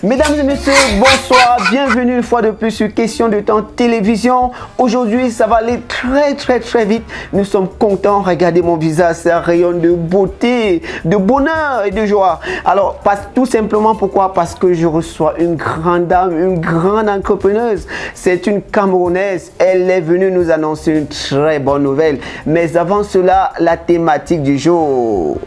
Mesdames et messieurs, bonsoir, bienvenue une fois de plus sur Question de temps télévision. Aujourd'hui, ça va aller très vite. Nous sommes contents, regardez mon visage, ça rayonne de beauté, de bonheur et de joie. Alors, tout simplement pourquoi? Parce que je reçois une grande dame, une grande entrepreneuse. C'est une Camerounaise, elle est venue nous annoncer une très bonne nouvelle. Mais avant cela, la thématique du jour.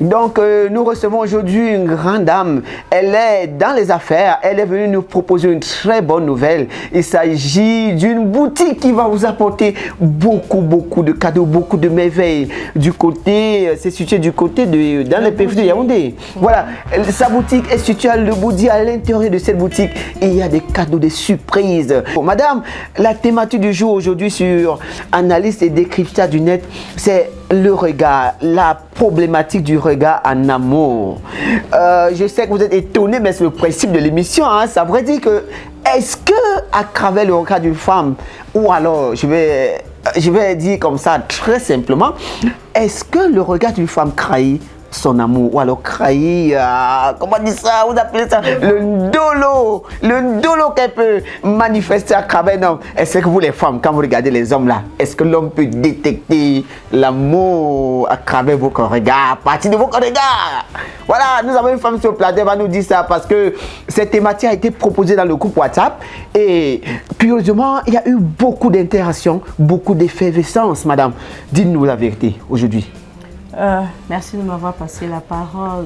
Donc, nous recevons aujourd'hui une grande dame. Elle est dans les affaires. Elle est venue nous proposer une très bonne nouvelle. Il s'agit d'une boutique qui va vous apporter beaucoup de cadeaux, beaucoup de merveilles. C'est situé du côté dans le PF de Yaoundé. Voilà, sa boutique est située à Le Boudi. À l'intérieur de cette boutique, il y a des cadeaux, des surprises. Bon, madame, la thématique du jour aujourd'hui sur analyse et décryptage du net, c'est le regard, la problématique du regard en amour. Je sais que vous êtes étonnés, mais c'est le principe de l'émission. Hein. Ça veut dire que, est-ce que à travers le regard d'une femme, ou alors, je vais dire comme ça très simplement, est-ce que le regard d'une femme trahit son amour, ou alors trahir, comment dire ça, vous appelez ça, le dolo qu'elle peut manifester à travers un homme. Est-ce que vous les femmes, quand vous regardez les hommes là, est-ce que l'homme peut détecter l'amour à travers vos regards, à partir de vos regards? Voilà, nous avons une femme sur le plateau, elle va nous dire ça parce que cette thématique a été proposée dans le groupe WhatsApp et curieusement, il y a eu beaucoup d'interactions, beaucoup d'effervescence, madame. Dites-nous la vérité aujourd'hui. Merci de m'avoir passé la parole.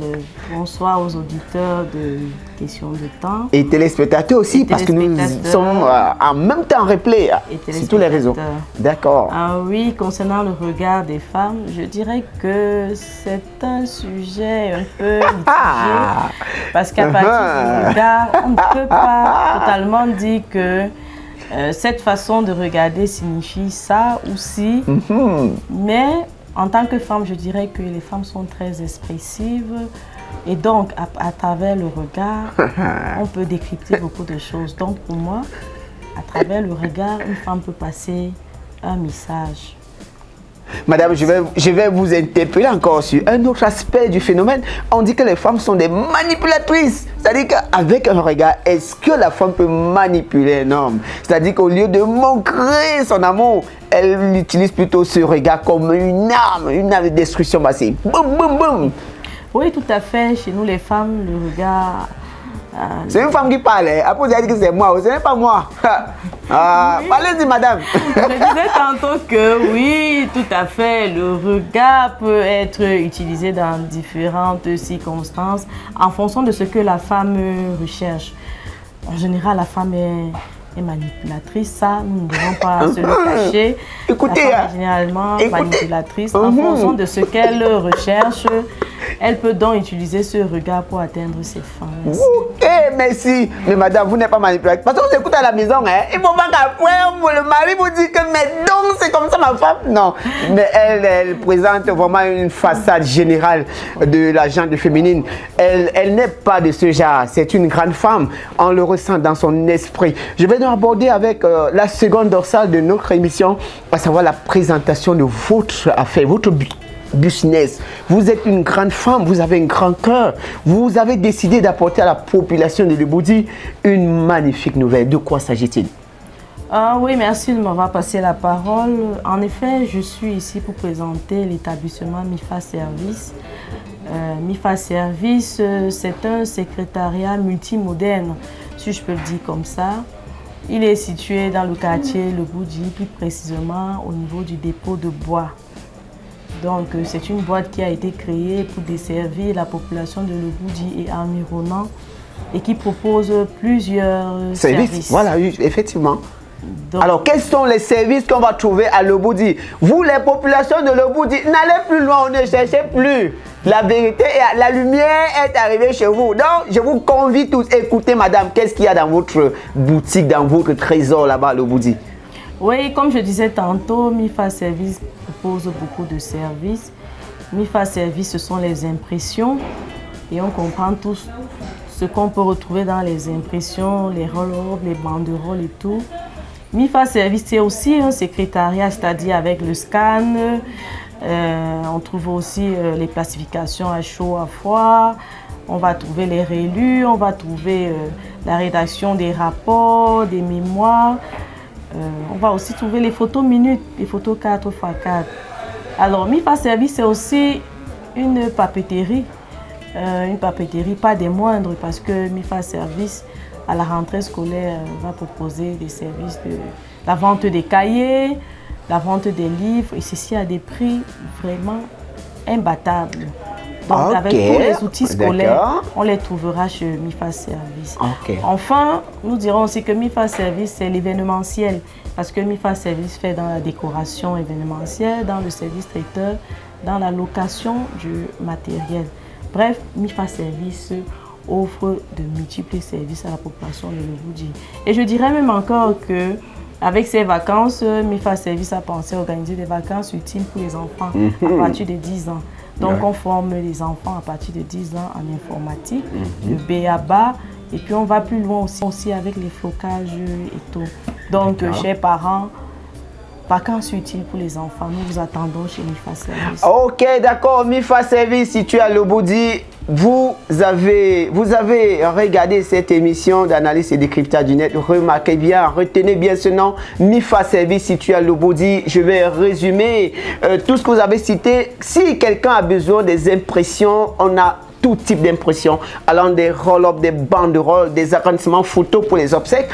Bonsoir aux auditeurs de Question de temps. Et téléspectateurs aussi, parce que nous sommes en même temps replay sur tous les réseaux. D'accord. Oui, concernant le regard des femmes, je dirais que c'est un sujet un peu mitigé. Parce qu'à partir du regard, on ne peut pas totalement dire que cette façon de regarder signifie ça ou si. Mais en tant que femme, je dirais que les femmes sont très expressives et donc à travers le regard, on peut décrypter beaucoup de choses. Donc pour moi, à travers le regard, une femme peut passer un message. Madame, je vais vous interpeller encore sur un autre aspect du phénomène. On dit que les femmes sont des manipulatrices. C'est-à-dire qu'avec un regard, est-ce que la femme peut manipuler un homme? C'est-à-dire qu'au lieu de montrer son amour, elle utilise plutôt ce regard comme une arme de destruction massive. Boum, boum, boum. Oui, tout à fait. Chez nous, les femmes, le regard... C'est une femme qui parle. Après, vous avez dit que c'est moi. Ce n'est pas moi. Parlez-y, madame. Je disais tantôt que oui, tout à fait. Le regard peut être utilisé dans différentes circonstances en fonction de ce que la femme recherche. En général, la femme est manipulatrice. Ça, nous ne devons pas se le cacher. Écoutez, la femme est généralement manipulatrice. En fonction de ce qu'elle recherche, elle peut donc utiliser ce regard pour atteindre ses fins. Merci. Mais madame, vous n'êtes pas manipulatrice. Parce qu'on écoute à la maison, hein. Il faut pas qu'après, le mari vous dit que mais donc c'est comme ça ma femme. Non. Mais elle présente vraiment une façade générale de la gente féminine. Elle n'est pas de ce genre. C'est une grande femme. On le ressent dans son esprit. Je vais nous aborder avec la seconde dorsale de notre émission, à savoir la présentation de votre affaire, votre business. Vous êtes une grande femme, vous avez un grand cœur. Vous avez décidé d'apporter à la population de Le Boudi une magnifique nouvelle. De quoi s'agit-il? Oui, merci de m'avoir passé la parole. En effet, je suis ici pour présenter l'établissement MIFA Service. MIFA Service, c'est un secrétariat multimoderne, si je peux le dire comme ça. Il est situé dans le quartier Le Boudi, plus précisément au niveau du dépôt de bois. Donc, c'est une boîte qui a été créée pour desservir la population de Le Boudi et environnant et qui propose plusieurs services. Voilà, effectivement. Donc, alors, quels sont les services qu'on va trouver à Le Boudi? Vous, les populations de Le Boudi, n'allez plus loin, on ne cherchez plus. La vérité, la lumière est arrivée chez vous. Donc, je vous convie tous, écoutez, madame, qu'est-ce qu'il y a dans votre boutique, dans votre trésor là-bas, Le Boudi? Oui, comme je disais tantôt, MIFA Service propose beaucoup de services. MIFA Service, ce sont les impressions. et on comprend tout ce qu'on peut retrouver dans les impressions, les roll-up, les banderoles et tout. MIFA Service, c'est aussi un secrétariat, c'est-à-dire avec le scan. On trouve aussi les classifications à chaud, à froid. On va trouver les relus, on va trouver la rédaction des rapports, des mémoires. On va aussi trouver les photos minutes, les photos 4x4. Alors, MIFA Service, c'est aussi une papeterie pas des moindres, parce que MIFA Service, à la rentrée scolaire, va proposer des services de la vente des cahiers, la vente des livres, et ceci à des prix vraiment imbattables. Donc, avec tous les outils scolaires, on les trouvera chez MIFA Service. Enfin, nous dirons aussi que MIFA Service, c'est l'événementiel, parce que MIFA Service fait dans la décoration événementielle, dans le service traiteur, dans la location du matériel. Bref, MIFA Service offre de multiples services à la population de Leboudi. Et je dirais même encore que avec ces vacances, MIFA Service a pensé à organiser des vacances utiles pour les enfants à partir de 10 ans. Donc, on forme les enfants à partir de 10 ans en informatique, le B.A.B.A. Et puis, on va plus loin aussi avec les flocages et tout. Donc, chers parents, vacances utiles pour les enfants, nous vous attendons chez MIFA Service. Ok, d'accord. MIFA Service situé à Leboudi. Vous avez regardé cette émission d'analyse et décryptage du net. Remarquez bien, retenez bien ce nom, MIFA Service situé à Leboudi. Je vais résumer tout ce que vous avez cité. Si quelqu'un a besoin des impressions, on a tout type d'impressions, allant des roll-up, des banderoles, des agrandissements photos pour les obsèques,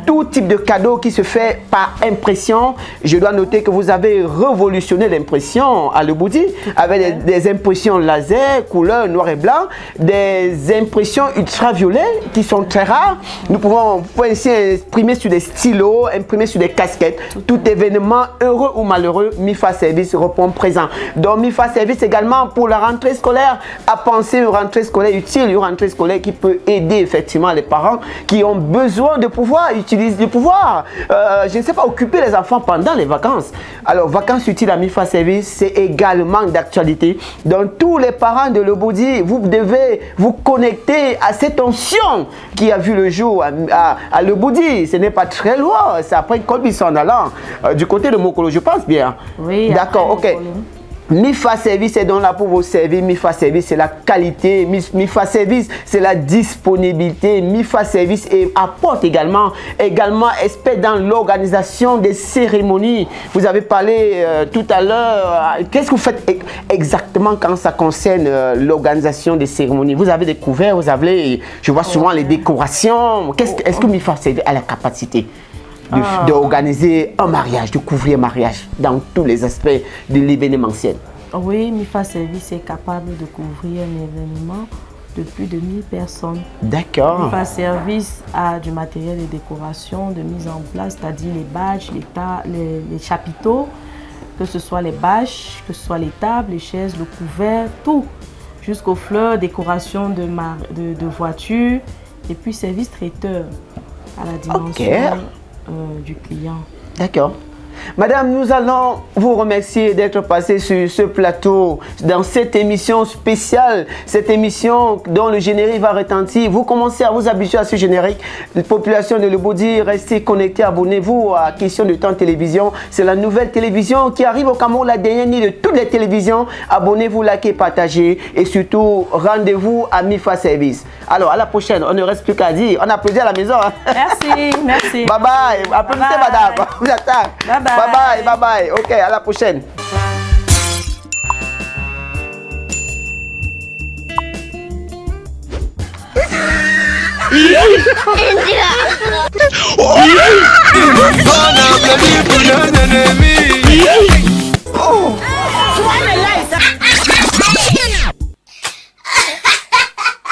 tout type de cadeau qui se fait par impression. Je dois noter que vous avez révolutionné l'impression à Leboudi avec des impressions laser, couleur noir et blanc, des impressions ultraviolettes qui sont très rares. Nous pouvons ainsi imprimer sur des stylos, imprimer sur des casquettes. Tout événement, heureux ou malheureux, MIFA Service répond présent. Donc MIFA Service également pour la rentrée scolaire, à penser une rentrée scolaire utile, une rentrée scolaire qui peut aider effectivement les parents qui ont besoin de pouvoir utiliser je ne sais pas, occuper les enfants pendant les vacances. Alors, vacances utiles à MIFA Service, c'est également d'actualité. Donc, tous les parents de Leboudi, vous devez vous connecter à cette onction qui a vu le jour à Leboudi. Ce n'est pas très loin, c'est après Colbis en allant du côté de Mokolo, je pense bien. Oui, d'accord, ok. MIFA Service est donc là pour vous servir. MIFA Service, c'est la qualité. MIFA Service, c'est la disponibilité. MIFA Service apporte également expert dans l'organisation des cérémonies. Vous avez parlé tout à l'heure. Qu'est-ce que vous faites exactement quand ça concerne l'organisation des cérémonies? Vous avez découvert, je vois souvent les décorations. Est-ce que MIFA Service a la capacité d'organiser un mariage, de couvrir un mariage dans tous les aspects de l'événementiel? Oui, MIFA Service est capable de couvrir un événement de plus de 1000 personnes. D'accord. MIFA Service a du matériel de décoration, de mise en place, c'est-à-dire les badges, les chapiteaux, que ce soit les bâches, que ce soit les tables, les chaises, le couvert, tout, jusqu'aux fleurs, décoration de voitures, et puis service traiteur à la dimension du client. D'accord. Madame, nous allons vous remercier d'être passée sur ce plateau dans cette émission spéciale, cette émission dont le générique va retentir. Vous commencez à vous habituer à ce générique. La population de Leboudi, restez connectés, abonnez-vous à Question de Temps Télévision. C'est la nouvelle télévision qui arrive au Cameroun, la dernière nuit de toutes les télévisions. Abonnez-vous, likez, partagez et surtout rendez-vous à MIFA Service. Alors, à la prochaine, on ne reste plus qu'à dire. On applaudit à la maison. Hein? Merci, merci. Bye bye. Applaudissez, madame. Vous attendez. Bye bye. Bye bye, bye bye. Ok, à la prochaine. India.